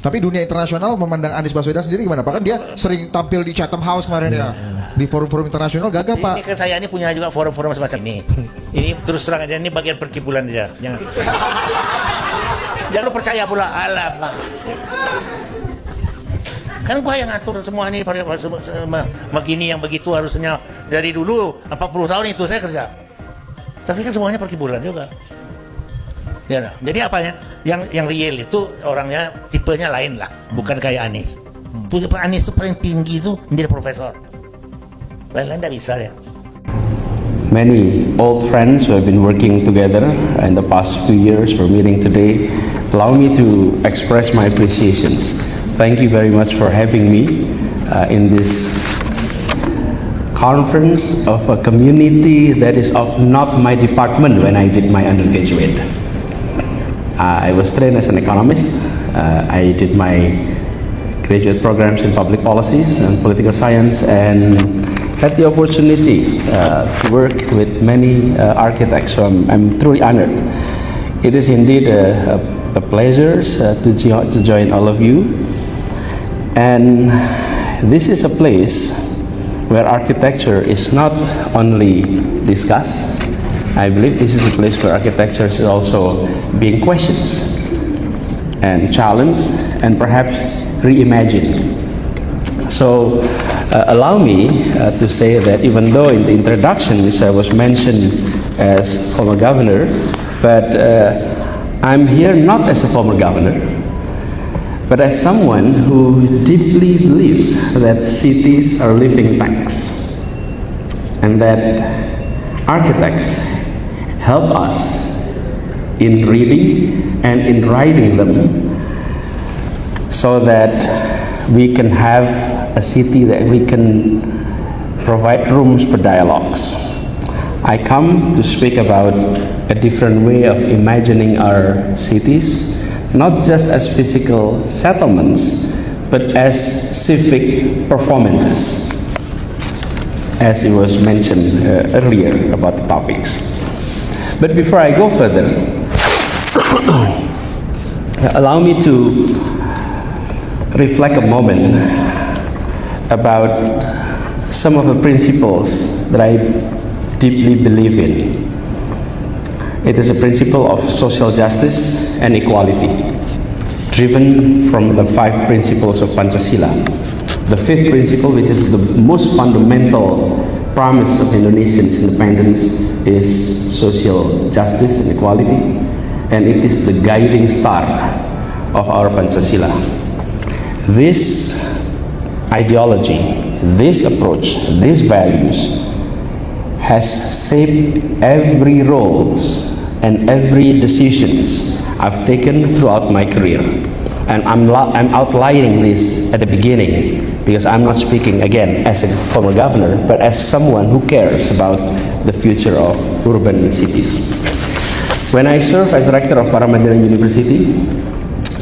Tapi dunia internasional memandang Anies Baswedan sendiri gimana Pak? Kan dia sering tampil di Chatham House kemarin ya. Di forum-forum internasional gagah Pak. Ini kan saya ini punya juga forum-forum semacam ini. Ini terus terang aja, ini bagian perkibulan dia. Jangan percaya pula, alam. Kan gua yang ngatur semua ini, begini yang begitu harusnya dari dulu 40 tahun itu saya kerja. Tapi kan semuanya perkibulan juga. Ya, jadi apa ya? Yang real itu orangnya tipenya lain lah, bukan kayak Anies. Anies itu paling tinggi itu menjadi profesor. Lain-lain tidak bisa ya. Many old friends who have been working together in the past few years for meeting today allow me to express my appreciations. Thank you very much for having me in this conference of a community that is of not my department when I did my undergraduate. I was trained as an economist. I did my graduate programs in public policies and political science, and had the opportunity to work with many architects. So I'm truly honored. It is indeed a pleasure to join all of you. And this is a place where architecture is not only discussed. I believe this is a place where architecture is also being questioned and challenged and perhaps reimagined. So allow me to say that even though in the introduction which I was mentioned as former governor, but I'm here not as a former governor, but as someone who deeply believes that cities are living tanks and that architects help us in reading and in writing them so that we can have a city that we can provide rooms for dialogues. I come to speak about a different way of imagining our cities, not just as physical settlements, but as civic performances, as it was mentioned earlier about the topics. But before I go further, allow me to reflect a moment about some of the principles that I deeply believe in. It is a principle of social justice and equality, driven from the 5 principles of Pancasila. The 5th principle, which is the most fundamental promise of Indonesians' independence, is social justice and equality, and it is the guiding star of our Pancasila. This ideology, this approach, these values has shaped every roles and every decisions I've taken throughout my career. And I'm outlining this at the beginning because I'm not speaking again as a former governor, but as someone who cares about the future of urban cities. When I served as rector of Paramadina University,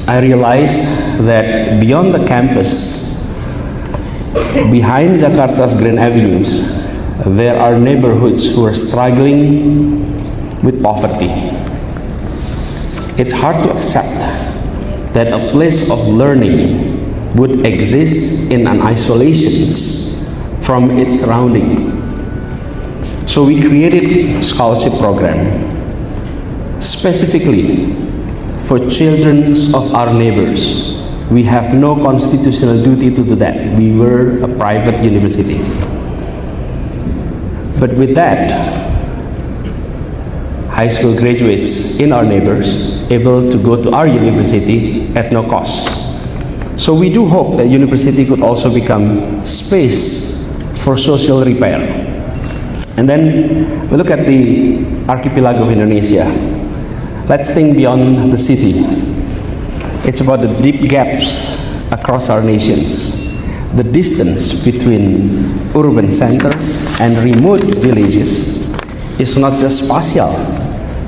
I realized that beyond the campus, behind Jakarta's grand avenues, there are neighborhoods who are struggling with poverty. It's hard to accept that a place of learning would exist in an isolation from its surrounding. So we created a scholarship program specifically for children of our neighbors. We have no constitutional duty to do that. We were a private university. But with that, high school graduates in our neighbors able to go to our university at no cost. So we do hope that university could also become space for social repair. And then we look at the archipelago of Indonesia. Let's think beyond the city. It's about the deep gaps across our nations. The distance between urban centers and remote villages is not just spatial.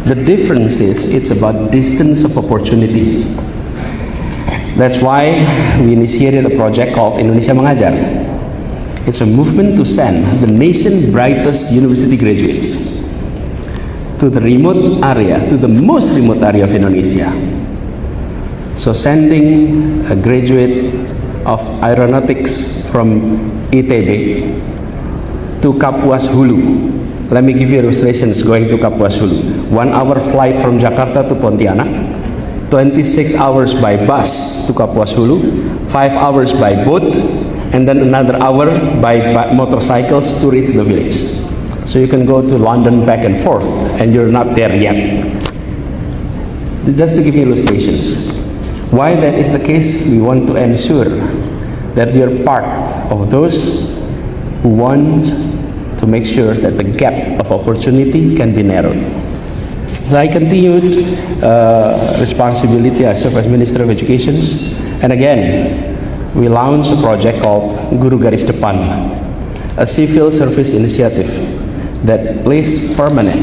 The difference is it's about distance of opportunity. That's why we initiated a project called Indonesia Mengajar. It's a movement to send the nation's brightest university graduates to the remote area, to the most remote area of Indonesia, So sending a graduate of aeronautics from ITB to Kapuas Hulu. Let me give you illustrations going to Kapuas Hulu. 1 hour flight from Jakarta to Pontianak, 26 hours by bus to Kapuas Hulu, 5 hours by boat, and then another hour by motorcycles to reach the village. So you can go to London back and forth, and you're not there yet. Just to give you illustrations. Why that is the case, we want to ensure that we are part of those who want to make sure that the gap of opportunity can be narrowed. So I continued responsibility. I serve as Minister of Education, and again, we launched a project called Guru Garis Depan, a civil service initiative that placed permanent,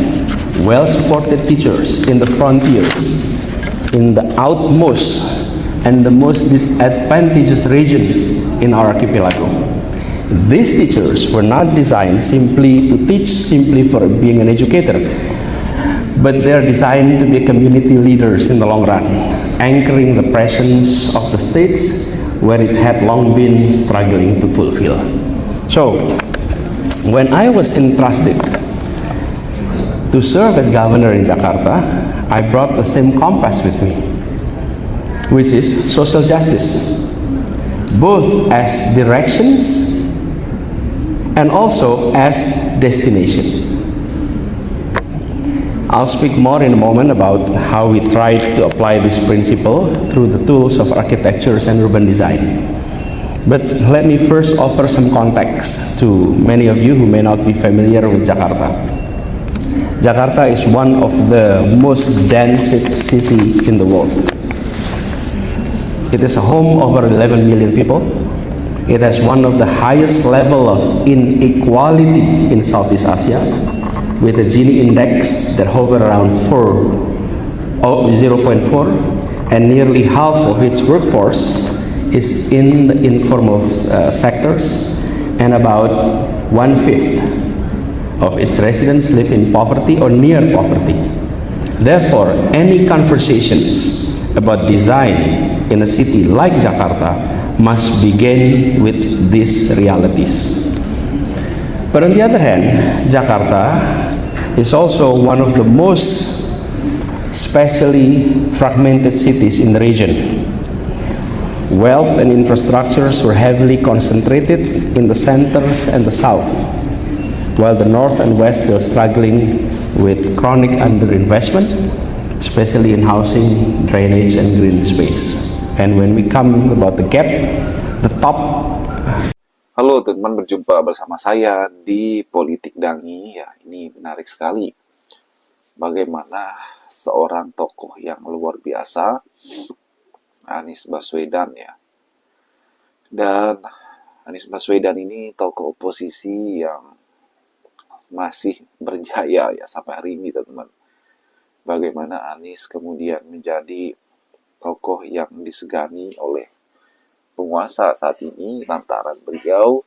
well-supported teachers in the frontiers, in the outmost and the most disadvantaged regions in our archipelago. These teachers were not designed simply to teach, simply for being an educator, but they are designed to be community leaders in the long run, anchoring the presence of the states where it had long been struggling to fulfill. So, when I was entrusted to serve as governor in Jakarta, I brought the same compass with me, which is social justice, both as directions and also as destination. I'll speak more in a moment about how we tried to apply this principle through the tools of architecture and urban design. But let me first offer some context to many of you who may not be familiar with Jakarta. Jakarta is one of the most dense cities in the world. It is a home of over 11 million people. It has one of the highest level of inequality in Southeast Asia, with a Gini index that hover around 0.4, and nearly half of its workforce is in the informal sectors, and about 1/5 of its residents live in poverty or near poverty. Therefore, any conversations about design in a city like Jakarta must begin with these realities. But on the other hand, Jakarta is also one of the most spatially fragmented cities in the region. Wealth and infrastructures were heavily concentrated in the centers and the south, while the north and west were struggling with chronic underinvestment, especially in housing, drainage, and green space. And when we come about the gap, the top. Halo teman-teman, berjumpa bersama saya di Politik Dangi. Ya, ini menarik sekali. Bagaimana seorang tokoh yang luar biasa, Anies Baswedan ya. Dan Anies Baswedan ini tokoh oposisi yang masih berjaya ya sampai hari ini, teman-teman. Bagaimana Anies kemudian menjadi tokoh yang disegani oleh penguasa saat ini lantaran beliau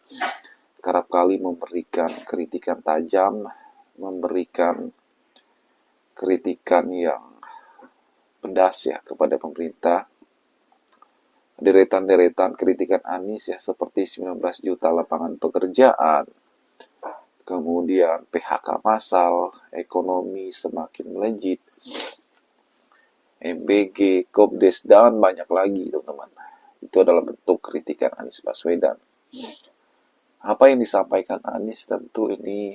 kerap kali memberikan kritikan tajam, memberikan kritikan yang pedas ya kepada pemerintah. Deretan-deretan kritikan Anies ya seperti 19 juta lapangan pekerjaan, kemudian PHK massal, ekonomi semakin melejit, MBG, Kopdes, dan banyak lagi, teman-teman. Itu adalah bentuk kritikan Anies Baswedan. Apa yang disampaikan Anies tentu ini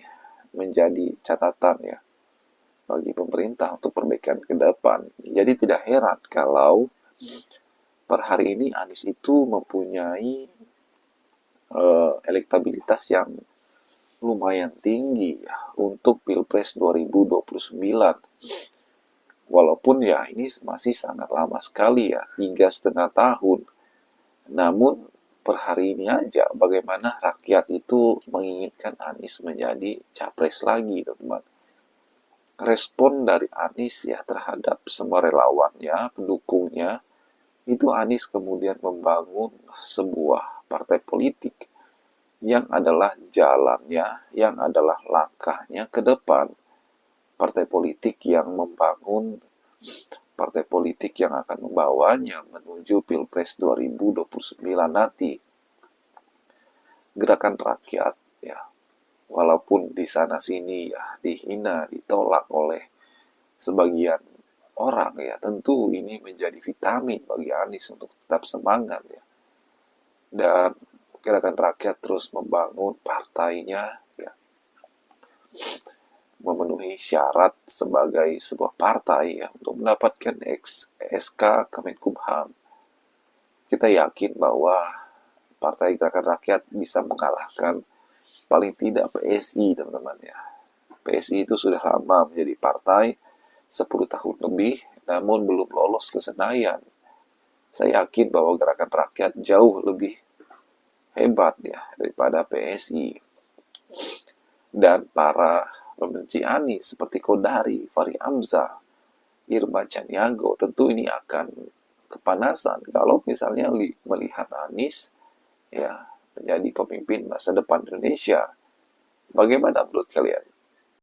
menjadi catatan ya bagi pemerintah untuk perbaikan ke depan. Jadi tidak heran kalau per hari ini Anies itu mempunyai elektabilitas yang lumayan tinggi ya untuk Pilpres 2029. Walaupun ya ini masih sangat lama sekali ya, 3,5 tahun. Namun per hari ini aja bagaimana rakyat itu menginginkan Anies menjadi capres lagi, teman-teman. Respon dari Anies ya terhadap semua relawannya, pendukungnya, itu Anies kemudian membangun sebuah partai politik yang adalah jalannya, yang adalah langkahnya ke depan. Partai politik yang membangun partai politik yang akan membawanya menuju Pilpres 2029 nanti. Gerakan rakyat ya, walaupun di sana sini ya dihina, ditolak oleh sebagian orang ya, tentu ini menjadi vitamin bagi Anies untuk tetap semangat ya. Dan gerakan rakyat terus membangun partainya ya, memenuhi syarat sebagai sebuah partai ya untuk mendapatkan SK Kemenkumham. Kita yakin bahwa Partai Gerakan Rakyat bisa mengalahkan paling tidak PSI, teman-teman ya. PSI itu sudah lama menjadi partai 10 tahun lebih, namun belum lolos ke Senayan. Saya yakin bahwa Gerakan Rakyat jauh lebih hebat ya daripada PSI. Dan para pembenci Anies seperti Kodari, Fahri Hamzah, Irma Caniago, tentu ini akan kepanasan kalau misalnya melihat Anies ya menjadi pemimpin masa depan Indonesia. Bagaimana menurut kalian?